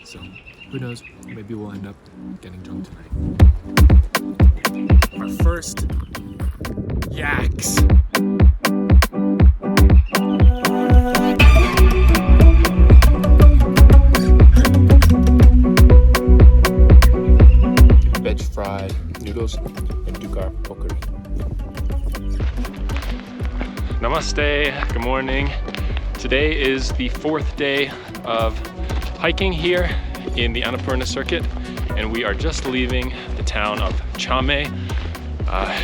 So who knows, maybe we'll end up getting drunk tonight. Our first yaks. Veg fried noodles and dukar pokeri. Namaste, good morning. Today is the 4th day of hiking here in the Annapurna circuit, and we are just leaving the town of Chame.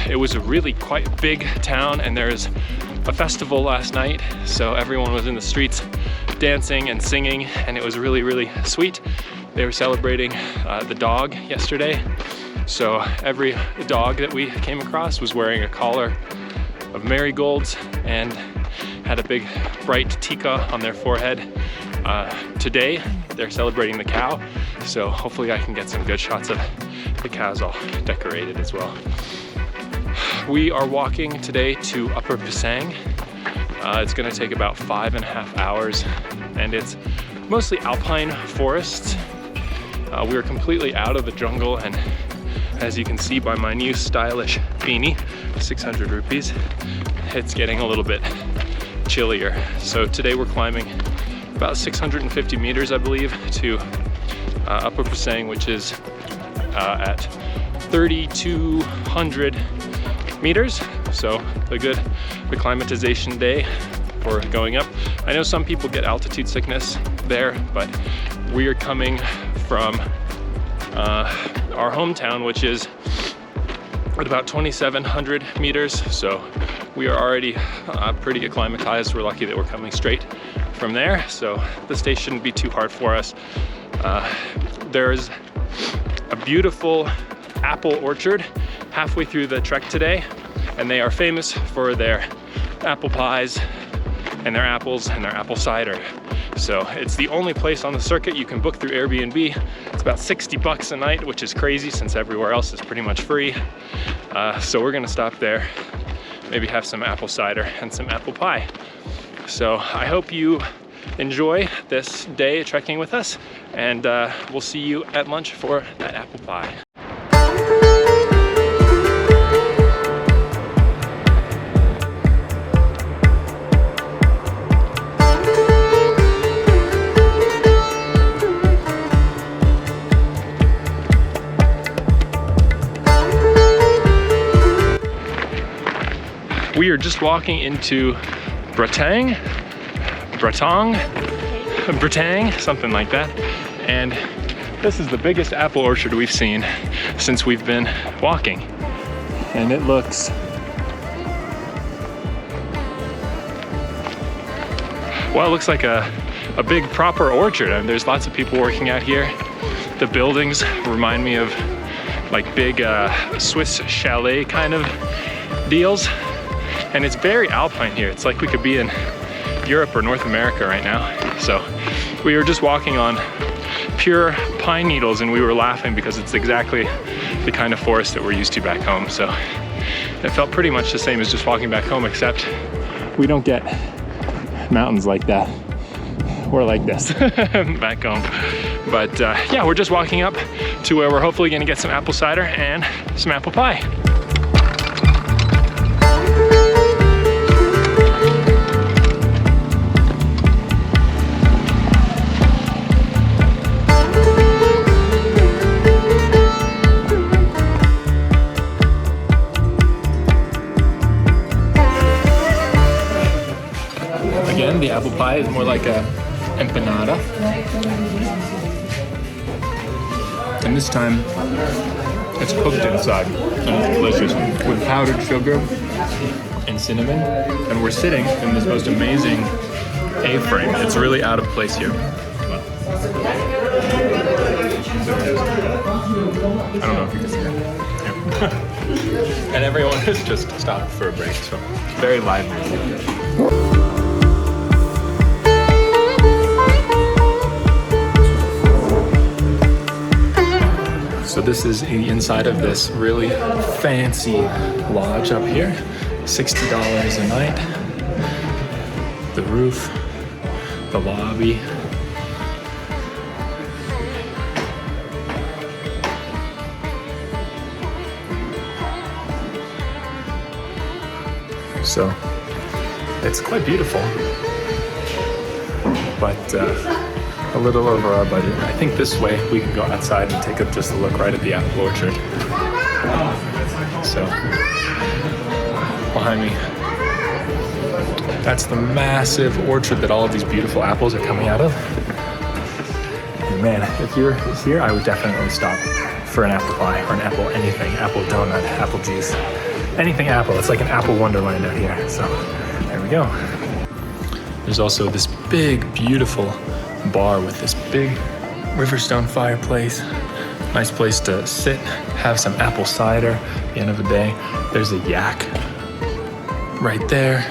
It was a really quite big town, and there's a festival last night, so everyone was in the streets dancing and singing, and it was really, really sweet. They were celebrating the dog yesterday, so every dog that we came across was wearing a collar of marigolds and had a big bright tika on their forehead. Today they're celebrating the cow, so hopefully I can get some good shots of the cows all decorated as well. We are walking today to Upper Pisang. It's going to take about 5.5 hours, and it's mostly alpine forests. We are completely out of the jungle, and as you can see by my new stylish beanie, 600 rupees, it's getting a little bit chillier. So today we're climbing about 650 meters, I believe, to Upper Pisang, which is at 3,200 meters. So a good acclimatization day for going up. I know some people get altitude sickness there, but we are coming from our hometown, which is at about 2,700 meters. So we are already pretty acclimatized. We're lucky that we're coming straight from there, so this day shouldn't be too hard for us. There's a beautiful apple orchard halfway through the trek today, and they are famous for their apple pies and their apples and their apple cider. So it's the only place on the circuit you can book through Airbnb. It's about 60 bucks a night, which is crazy since everywhere else is pretty much free. So we're gonna stop there, maybe have some apple cider and some apple pie. So I hope you enjoy this day trekking with us, and we'll see you at lunch for that apple pie. We are just walking into Bratang, something like that. And this is the biggest apple orchard we've seen since we've been walking. And it looks well, it looks like a big proper orchard. And there's lots of people working out here. The buildings remind me of like big Swiss chalet kind of deals. And it's very alpine here. It's like we could be in Europe or North America right now. So we were just walking on pure pine needles, and we were laughing because it's exactly the kind of forest that we're used to back home. So it felt pretty much the same as just walking back home, except we don't get mountains like that. We're like this back home. But yeah, we're just walking up to where we're hopefully gonna get some apple cider and some apple pie. Again, the apple pie is more like a empanada. And this time, it's cooked inside, and it's delicious, with powdered sugar and cinnamon. And we're sitting in this most amazing A-frame. It's really out of place here. I don't know if you can see that. Yeah. And everyone has just stopped for a break, so very lively. So this is the inside of this really fancy lodge up here. $60 a night. The roof, the lobby. So it's quite beautiful, but a little over our budget. I think this way we can go outside and take just a look right at the apple orchard. So behind me, that's the massive orchard that all of these beautiful apples are coming out of. And man, if you're here, I would definitely stop for an apple pie or an apple anything, apple donut, apple juice, anything apple. It's like an apple wonderland out here. So there we go. There's also this big, beautiful bar with this big Riverstone fireplace. Nice place to sit, have some apple cider at the end of the day. There's a yak right there.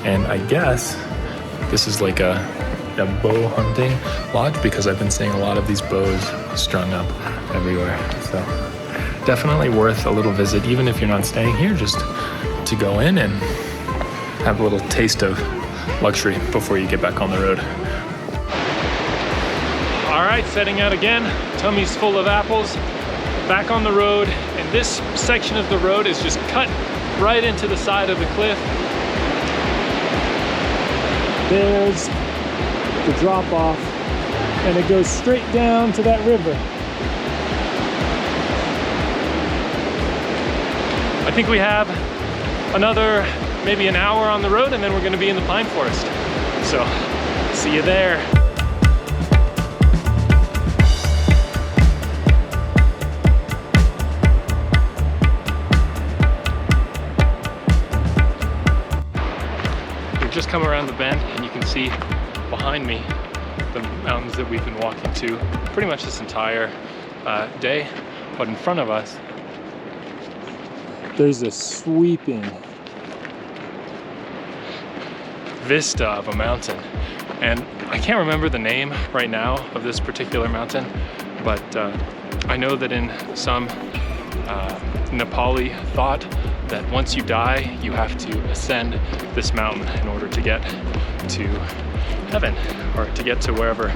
And I guess this is like a bow hunting lodge because I've been seeing a lot of these bows strung up everywhere. So definitely worth a little visit, even if you're not staying here, just to go in and have a little taste of luxury before you get back on the road. All right, setting out again. Tummy's full of apples. Back on the road, and this section of the road is just cut right into the side of the cliff. There's the drop off, and it goes straight down to that river. I think we have another maybe an hour on the road, and then we're going to be in the pine forest. So see you there. Just come around the bend and you can see behind me the mountains that we've been walking to pretty much this entire day. But in front of us, there's a sweeping vista of a mountain. And I can't remember the name right now of this particular mountain, but I know that in some Nepali thought that once you die, you have to ascend this mountain in order to get to heaven or to get to wherever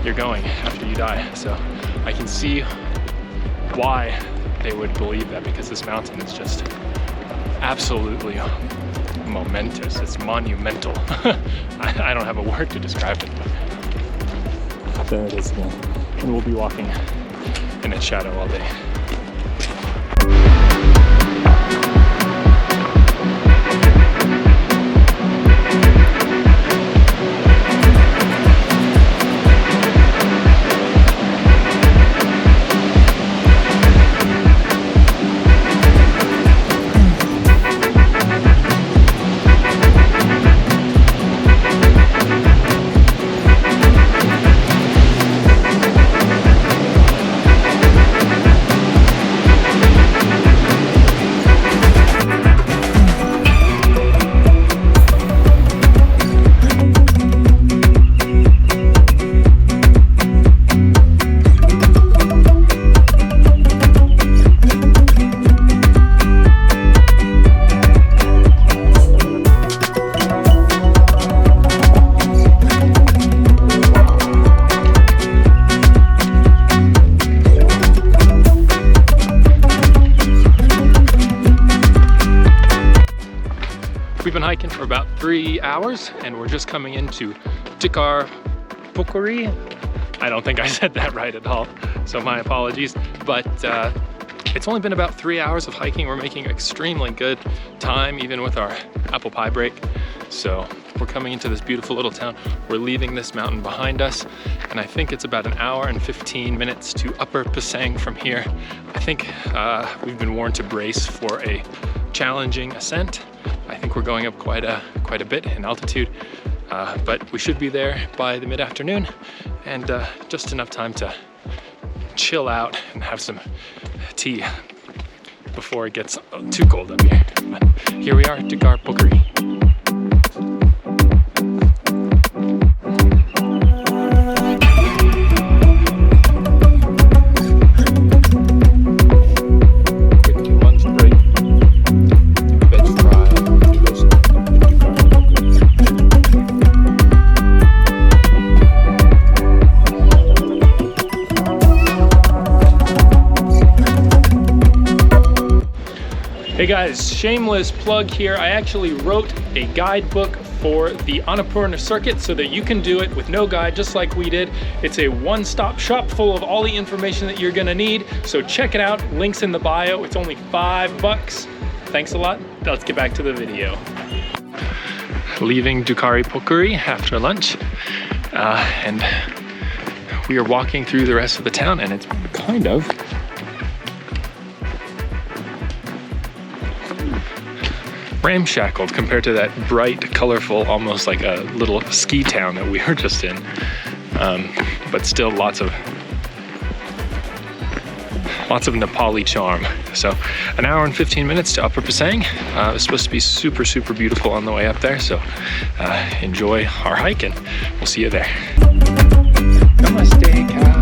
you're going after you die. So I can see why they would believe that, because this mountain is just absolutely momentous. It's monumental. I don't have a word to describe it. But there it is again. And we'll be walking in its shadow all day. We've been hiking for about 3 hours and we're just coming into Annapurna. I don't think I said that right at all, so my apologies. But it's only been about 3 hours of hiking. We're making extremely good time, even with our apple pie break. So we're coming into this beautiful little town. We're leaving this mountain behind us, and I think it's about an hour and 15 minutes to Upper Pisang from here. I think we've been warned to brace for a challenging ascent. I think we're going up quite a bit in altitude, but we should be there by the mid-afternoon, and just enough time to chill out and have some tea before it gets too cold up here. But here we are at Annapurna. Hey guys, shameless plug here. I actually wrote a guidebook for the Annapurna circuit so that you can do it with no guide, just like we did. It's a one-stop shop full of all the information that you're gonna need. So check it out, links in the bio. It's only $5. Thanks a lot. Let's get back to the video. Leaving Dukari Pokuri after lunch, and we are walking through the rest of the town, and it's kind of ramshackled compared to that bright, colorful, almost like a little ski town that we were just in. But still lots of Nepali charm. So an hour and 15 minutes to Upper Pisang. It's supposed to be super, super beautiful on the way up there. So enjoy our hike and we'll see you there. Namaste, cow.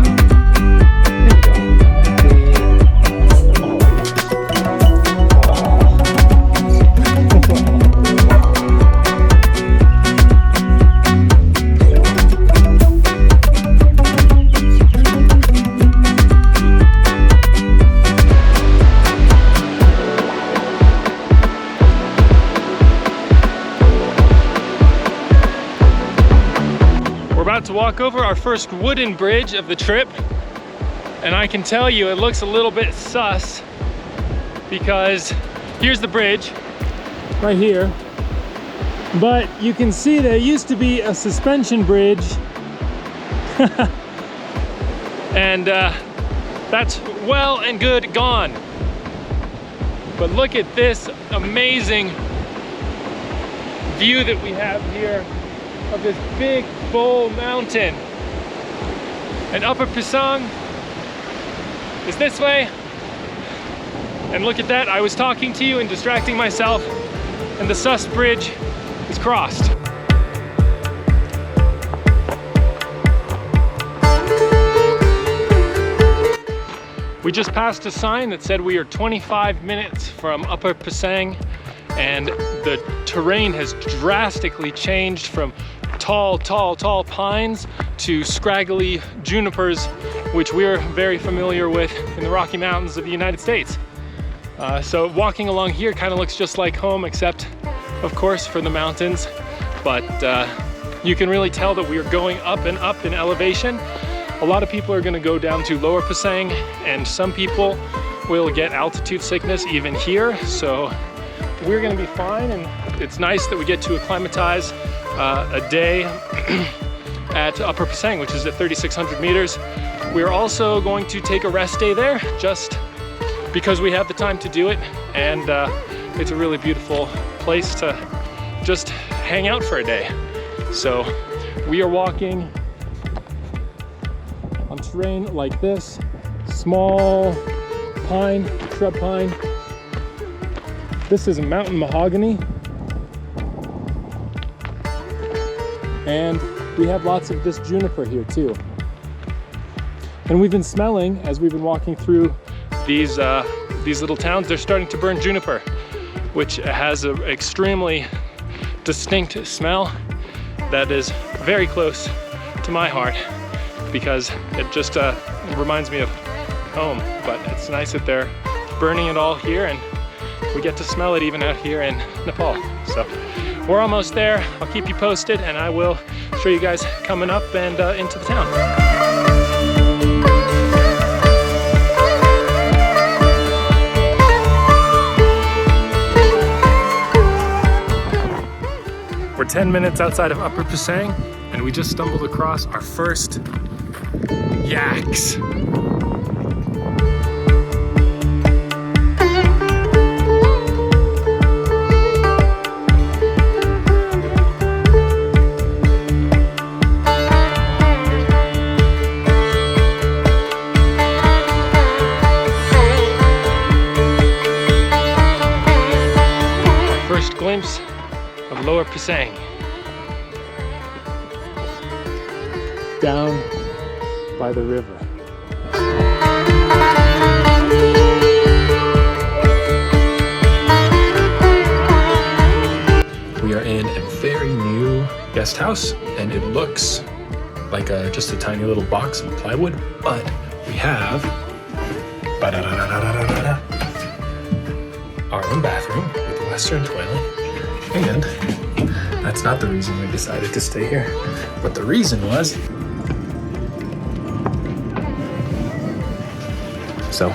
To walk over our first wooden bridge of the trip, and I can tell you it looks a little bit sus because here's the bridge right here, but you can see there used to be a suspension bridge and that's well and good gone. But look at this amazing view that we have here of this big full mountain. And Upper Pisang is this way. And look at that, I was talking to you and distracting myself, and the Sus Bridge is crossed. We just passed a sign that said we are 25 minutes from Upper Pisang, and the terrain has drastically changed from tall pines to scraggly junipers, which we're very familiar with in the Rocky Mountains of the United States. So walking along here kind of looks just like home, except of course for the mountains, but you can really tell that we are going up and up in elevation. A lot of people are going to go down to Lower Pisang, and some people will get altitude sickness even here, so we're going to be fine. And it's nice that we get to acclimatize a day at Upper Pisang, which is at 3,600 meters. We're also going to take a rest day there just because we have the time to do it, and it's a really beautiful place to just hang out for a day. So we are walking on terrain like this, small pine, shrub pine. This is a mountain mahogany. And we have lots of this juniper here too. And we've been smelling, as we've been walking through these little towns, they're starting to burn juniper, which has an extremely distinct smell that is very close to my heart because it just reminds me of home. But it's nice that they're burning it all here, and we get to smell it even out here in Nepal. So we're almost there. I'll keep you posted, and I will show you guys coming up and into the town. We're 10 minutes outside of Upper Pisang, and we just stumbled across our first yaks. Glimpse of Lower Pisang. Down by the river. We are in a very new guest house, and it looks like just a tiny little box of plywood, but we have our own bathroom with a Western toilet. And that's not the reason we decided to stay here. But the reason was, so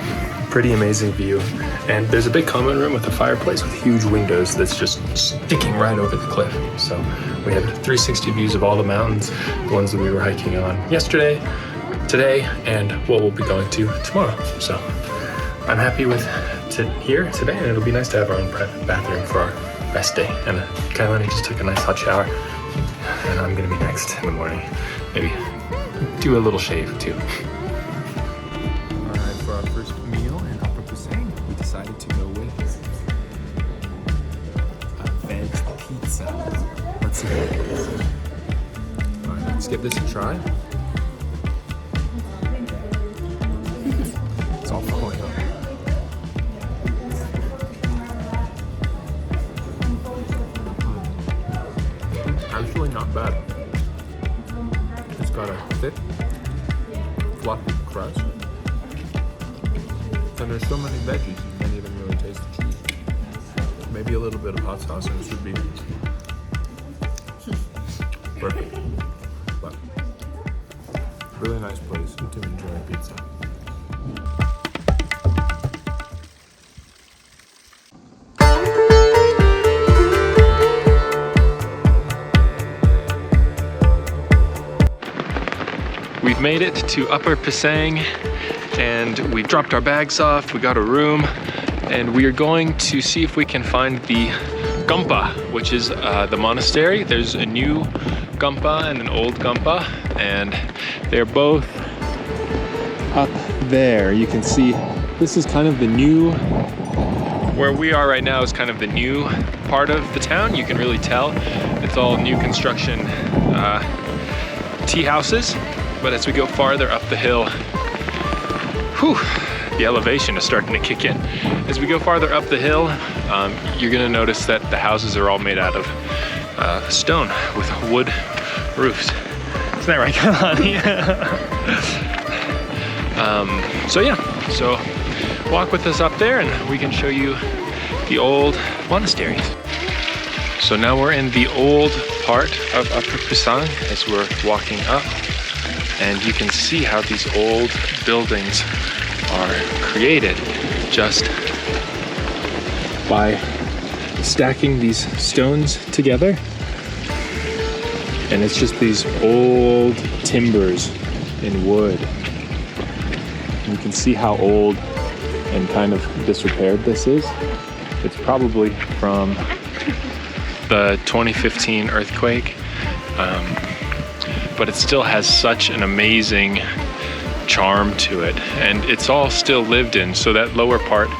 pretty amazing view. And there's a big common room with a fireplace with huge windows that's just sticking right over the cliff. So we had 360 views of all the mountains, the ones that we were hiking on yesterday, today, and what we'll be going to tomorrow. So I'm happy with here today, and it'll be nice to have our own private bathroom for our best day. And Kailani just took a nice hot shower, and I'm gonna be next in the morning. Maybe do a little shave too. All right, for our first meal in Upper Pisang, we decided to go with a veg pizza. Let's see how it is. All right, let's give this a try. It's all falling over. Actually not bad. It's got a thick, fluffy crust. And there's so many veggies, you can't even really taste the cheese. Maybe a little bit of hot sauce and it should be perfect. But really nice place to enjoy pizza. We've made it to Upper Pisang, and we dropped our bags off, we got a room, and we are going to see if we can find the Gampa, which is the monastery. There's a new Gampa and an old Gampa, and they're both up there. You can see this is kind of the new, where we are right now is kind of the new part of the town. You can really tell it's all new construction tea houses. But as we go farther up the hill, whew, the elevation is starting to kick in. As we go farther up the hill, you're gonna notice that the houses are all made out of stone with wood roofs. Isn't that right, Kailani? So yeah, so walk with us up there and we can show you the old monasteries. So now we're in the old part of Upper Pisang as we're walking up. And you can see how these old buildings are created just by stacking these stones together. And it's just these old timbers in wood. And you can see how old and kind of disrepaired this is. It's probably from the 2015 earthquake. But it still has such an amazing charm to it, and it's all still lived in. So that lower part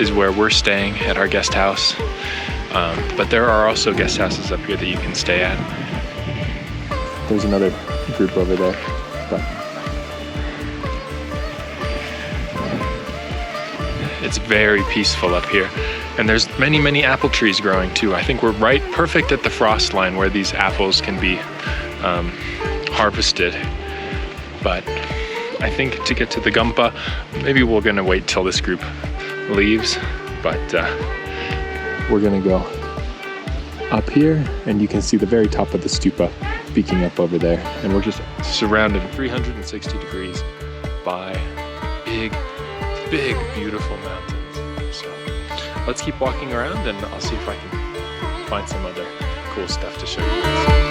is where we're staying at our guest house, but there are also guest houses up here that you can stay at. There's another group over there, but it's very peaceful up here, and there's many apple trees growing too. I think we're right perfect at the frost line where these apples can be harvested. But I think to get to the Gampa, maybe we're gonna wait till this group leaves, but we're gonna go up here, and you can see the very top of the stupa peeking up over there, and we're just surrounded 360 degrees by big beautiful mountains. So let's keep walking around, and I'll see if I can find some other cool stuff to show you guys.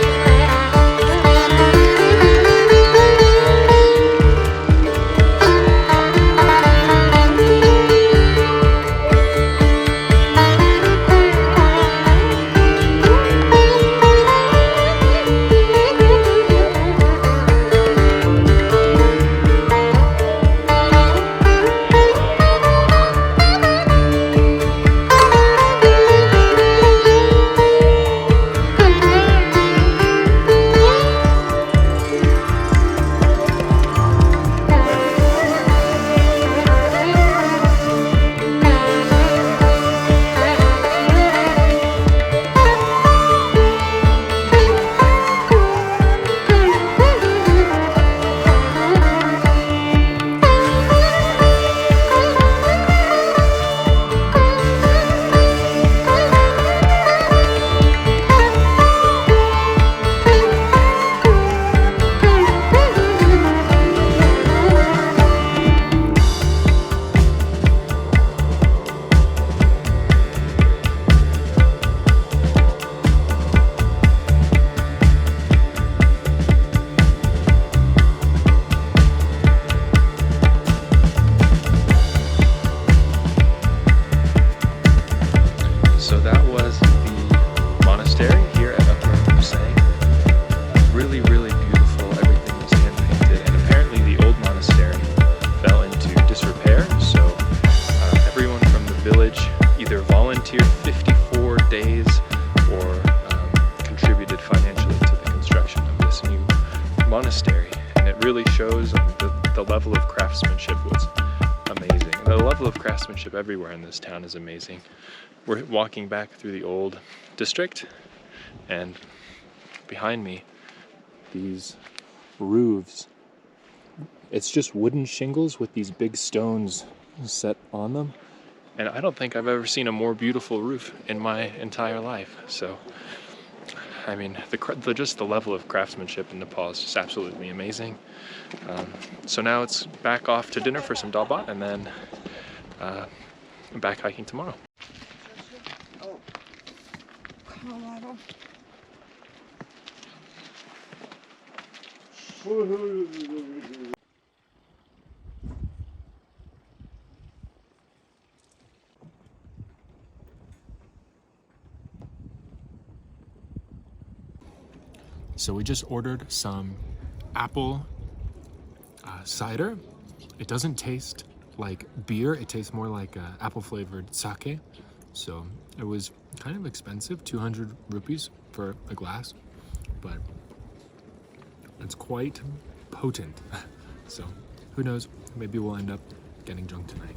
craftsmanship was amazing. The level of craftsmanship everywhere in this town is amazing. We're walking back through the old district, and behind me, these roofs. It's just wooden shingles with these big stones set on them. And I don't think I've ever seen a more beautiful roof in my entire life. So, I mean, just the level of craftsmanship in Nepal is just absolutely amazing. So now it's back off to dinner for some dal bhat, and then back hiking tomorrow. So we just ordered some apple cider. It doesn't taste like beer. It tastes more like apple flavored sake. So it was kind of expensive, 200 rupees for a glass, but it's quite potent. So who knows, maybe we'll end up getting drunk tonight.